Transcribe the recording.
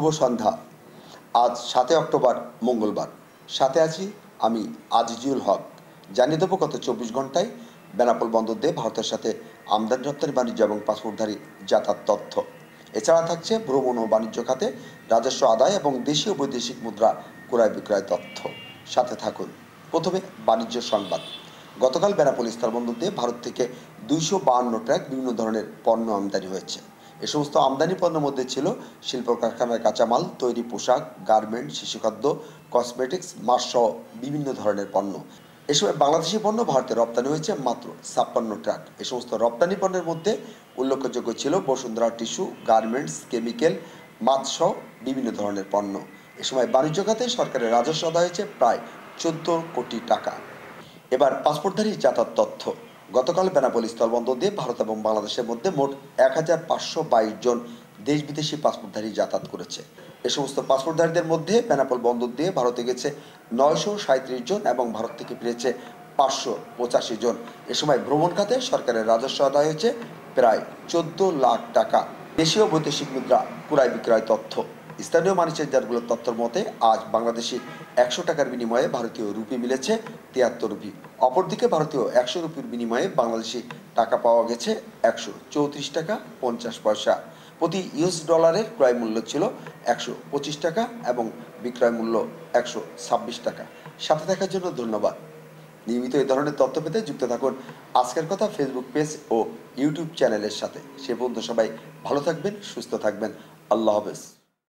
শুভ সন্ধ্যা। আজ ৭ অক্টোবর মঙ্গলবার। সাথে আছি আমি আজিজুল হক। জানিয়ে দেবো গত ২৪ ঘন্টায় বেনাপোল বন্দর দিয়ে ভারতের সাথে আমদানি রপ্তানি বাণিজ্য এবং পাসপোর্টধারী যাতায়াত তথ্য। এছাড়া থাকছে ভ্রমণ ও বাণিজ্য খাতে রাজস্ব আদায় এবং দেশীয় বৈদেশিক মুদ্রা ক্রয় বিক্রয় তথ্য। সাথে থাকুন। প্রথমে বাণিজ্য সংবাদ। গতকাল বেনাপোল স্থলবন্দর দিয়ে ভারত থেকে ২৫২ ট্রাক বিভিন্ন ধরনের পণ্য আমদানি হয়েছে। এ সমস্ত আমদানি পণ্যের মধ্যে ছিল শিল্প কারখানার কাঁচামাল, তৈরি পোশাক, গার্মেন্টস, শিশুখাদ্য, কসমেটিক্স, মাছ-সহ বিভিন্ন ধরনের পণ্য। এ সময় বাংলাদেশি পণ্য ভারতে রপ্তানি হয়েছে মাত্র ৫৬ ট্রাক। এ সমস্ত রপ্তানি পণ্যের মধ্যে উল্লেখযোগ্য ছিল বসুন্ধরা টিস্যু, গার্মেন্টস, কেমিক্যাল, মাছ-সহ বিভিন্ন ধরনের পণ্য। এ সময় বাণিজ্য খাতে সরকারের রাজস্ব আদায় হয়েছে প্রায় ১৪ কোটি টাকা। এবার পাসপোর্টধারী যাতায়াত তথ্য। গতকাল বেনাপোল স্থলবন্দর দিয়ে ভারত এবং বাংলাদেশের মধ্যে মোট ১,৫২২ জন দেশ বিদেশি পাসপোর্টধারী যাতায়াত করেছে। এ সমস্ত পাসপোর্টধারীদের মধ্যে বেনাপোল বন্দর দিয়ে ভারতে গেছে ৯৩৭ জন এবং ভারত থেকে ফিরেছে ৫৮৫ জন। এ সময় ভ্রমণ খাতে সরকারের রাজস্ব আদায় হয়েছে প্রায় ১৪ লাখ টাকা। দেশীয় বৈদেশিক মুদ্রা ক্রয় বিক্রয় তথ্য। স্থানীয় মানি চেঞ্জারগুলোর তথ্যের মতে আজ বাংলাদেশি ১০০ টাকার বিনিময়ে ভারতীয় রুপি মিলেছে ৭৩ রুপি। অপরদিকে ভারতীয় ১০০ রুপির বিনিময়ে বাংলাদেশি টাকা পাওয়া গেছে ১৩৪ টাকা ৫০ পয়সা। প্রতি ইউএস ডলারের ক্রয় মূল্য ছিল ১২৫ টাকা এবং বিক্রয় মূল্য ১২৬ টাকা। সাথে থাকার জন্য ধন্যবাদ। নিয়মিত এই ধরনের তথ্য পেতে যুক্ত থাকুন আজকের কথা ফেসবুক পেজ ও ইউটিউব চ্যানেলের সাথে। সে পর্যন্ত সবাই ভালো থাকবেন, সুস্থ থাকবেন। আল্লাহ হাফেজ।